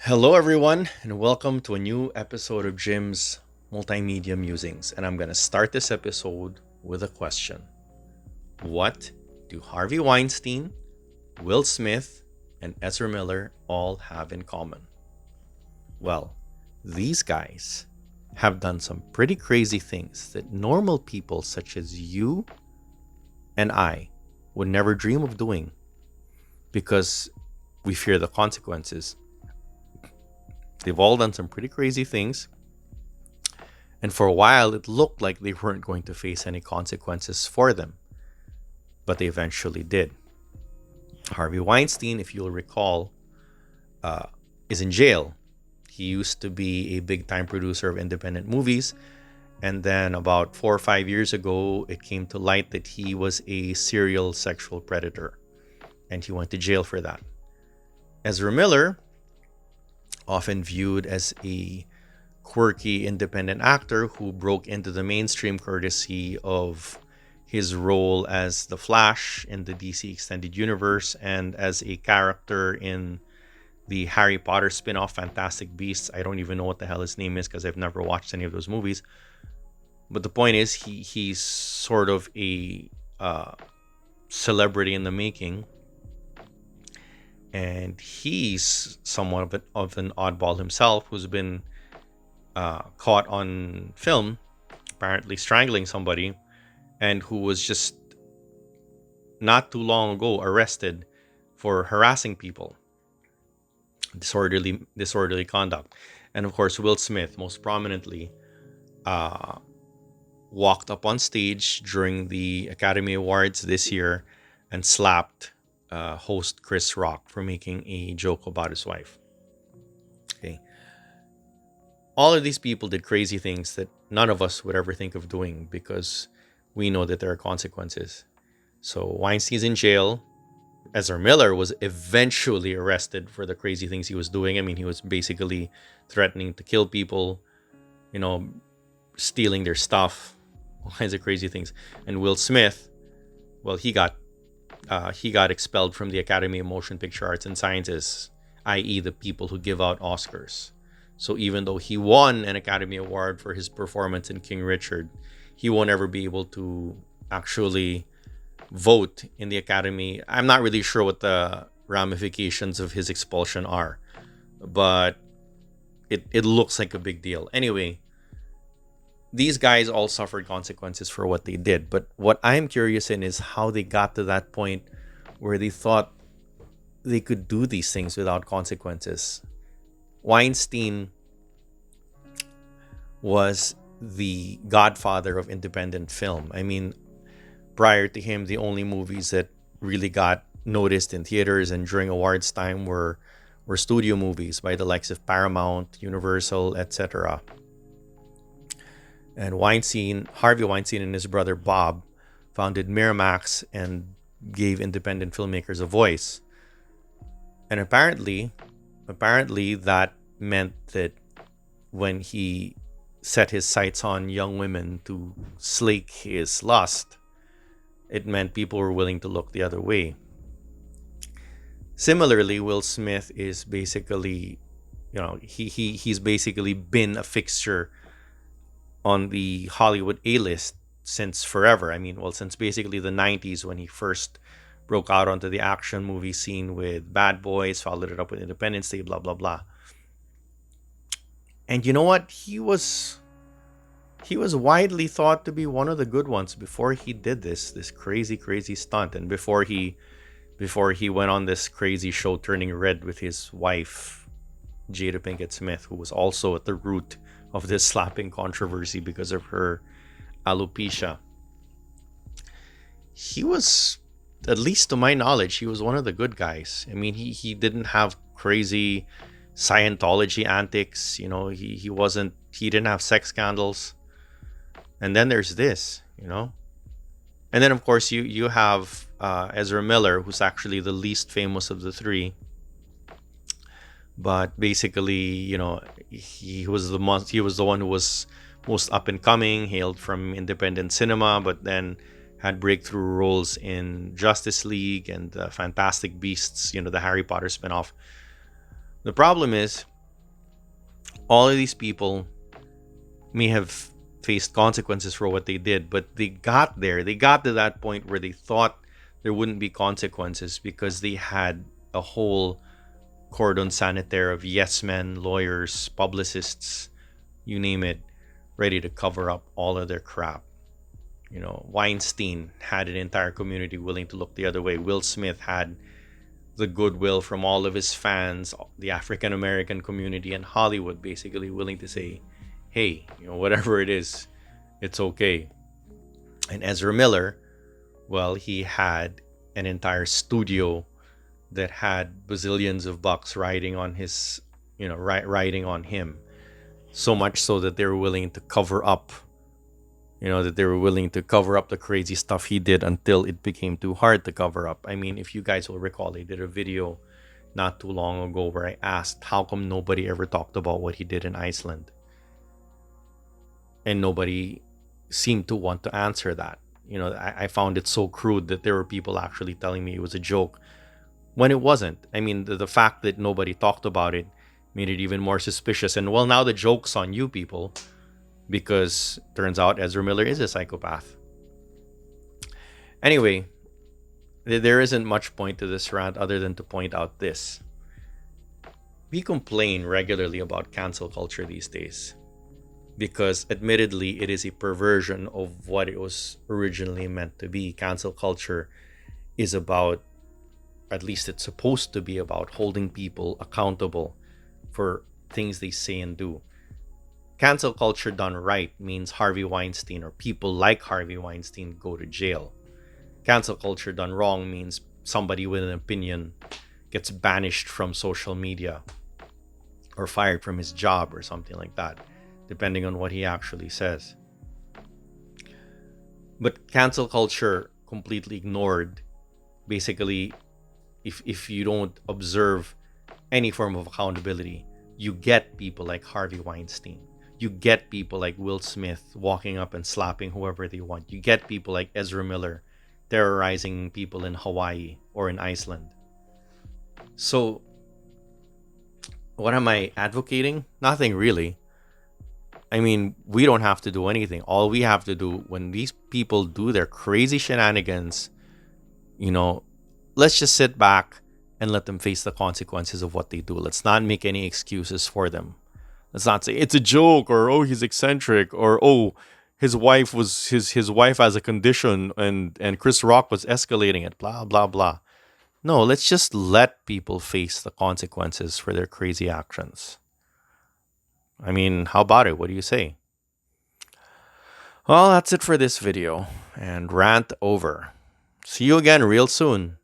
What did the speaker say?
Hello, everyone, and welcome to a new episode of Jim's Multimedia Musings. And I'm going to start this episode with a question. What do Harvey Weinstein, Will Smith, and Ezra Miller all have in common? Well, these guys have done some pretty crazy things that normal people such as you and I would never dream of doing because we fear the consequences. They've all done some pretty crazy things. And for a while, it looked like they weren't going to face any consequences for them, but they eventually did. Harvey Weinstein, if you'll recall, uh, is in jail. He used to be a big time producer of independent movies. And then about 4 or 5 years ago, it came to light that he was a serial sexual predator. And he went to jail for that. Ezra Miller, often viewed as a quirky independent actor who broke into the mainstream courtesy of his role as the Flash in the DC Extended Universe and as a character in the Harry Potter spin-off Fantastic Beasts. I don't even know what the hell his name is because I've never watched any of those movies. But the point is, he's sort of a celebrity in the making, and he's somewhat of an oddball himself who's been caught on film, apparently strangling somebody, and who was just not too long ago arrested for harassing people, disorderly conduct. And of course, Will Smith, most prominently, uh, walked up on stage during the Academy Awards this year and slapped host Chris Rock for making a joke about his wife. Okay, all of these people did crazy things that none of us would ever think of doing because we know that there are consequences. So Weinstein's in jail. Ezra Miller was eventually arrested for the crazy things he was doing. I mean, he was basically threatening to kill people, you know, stealing their stuff, all kinds of crazy things. And Will Smith, well, he got expelled from the Academy of Motion Picture Arts and Sciences, i.e., the people who give out Oscars. So even though he won an Academy Award for his performance in King Richard, he won't ever be able to actually vote in the Academy. I'm not really sure what the ramifications of his expulsion are, but it looks like a big deal. Anyway, these guys all suffered consequences for what they did. But what I'm curious in is how they got to that point where they thought they could do these things without consequences. Weinstein was the godfather of independent film. I mean, prior to him, the only movies that really got noticed in theaters and during awards time were studio movies by the likes of Paramount, Universal, etc. And Harvey Weinstein and his brother Bob founded Miramax and gave independent filmmakers a voice. And apparently that meant that when he set his sights on young women to slake his lust, it meant people were willing to look the other way. Similarly, Will Smith is basically, he's basically been a fixture on the Hollywood A-list since forever. I mean, well, since basically the 90s when he first broke out onto the action movie scene with Bad Boys, followed it up with Independence Day, blah, blah, blah. And you know what? He was widely thought to be one of the good ones before he did this crazy stunt, and before he went on this crazy show Turning Red with his wife Jada Pinkett Smith, who was also at the root of this slapping controversy because of her alopecia. He was, at least to my knowledge, he was one of the good guys. I mean, he didn't have crazy Scientology antics. He didn't have sex scandals. And then there's this. And then of course you have Ezra Miller, who's actually the least famous of the three. But basically, he was the one who was most up and coming, hailed from independent cinema, but then had breakthrough roles in Justice League and Fantastic Beasts, the Harry Potter spinoff. The problem is, all of these people may have faced consequences for what they did, but they got there. They got to that point where they thought there wouldn't be consequences because they had a whole cordon sanitaire of yes men, lawyers, publicists, you name it, ready to cover up all of their crap. Weinstein had an entire community willing to look the other way. Will Smith had the goodwill from all of his fans, the African American community, and Hollywood basically willing to say, hey, whatever it is, it's okay. And Ezra Miller, well, he had an entire studio that had bazillions of bucks riding on his, riding on him. So much so that they were willing to cover up, the crazy stuff he did until it became too hard to cover up. I mean, if you guys will recall, I did a video not too long ago where I asked how come nobody ever talked about what he did in Iceland. And nobody seemed to want to answer that. I found it so crude that there were people actually telling me it was a joke when it wasn't. I mean, the fact that nobody talked about it made it even more suspicious. And well, now the joke's on you people because turns out Ezra Miller is a psychopath. Anyway, there isn't much point to this rant other than to point out this. We complain regularly about cancel culture these days because admittedly it is a perversion of what it was originally meant to be. Cancel culture is about, at least it's supposed to be about, holding people accountable for things they say and do. Cancel culture done right means Harvey Weinstein or people like Harvey Weinstein go to jail. Cancel culture done wrong means somebody with an opinion gets banished from social media or fired from his job or something like that, depending on what he actually says. But cancel culture completely ignored, basically, if you don't observe any form of accountability, you get people like Harvey Weinstein. You get people like Will Smith walking up and slapping whoever they want. You get people like Ezra Miller terrorizing people in Hawaii or in Iceland. So, what am I advocating? Nothing really. I mean, we don't have to do anything. All we have to do when these people do their crazy shenanigans, let's just sit back and let them face the consequences of what they do. Let's not make any excuses for them. Let's not say it's a joke or oh he's eccentric or oh his wife has a condition and Chris Rock was escalating it, blah blah blah. No, let's just let people face the consequences for their crazy actions. I mean, how about it? What do you say? Well, that's it for this video and rant over. See you again real soon.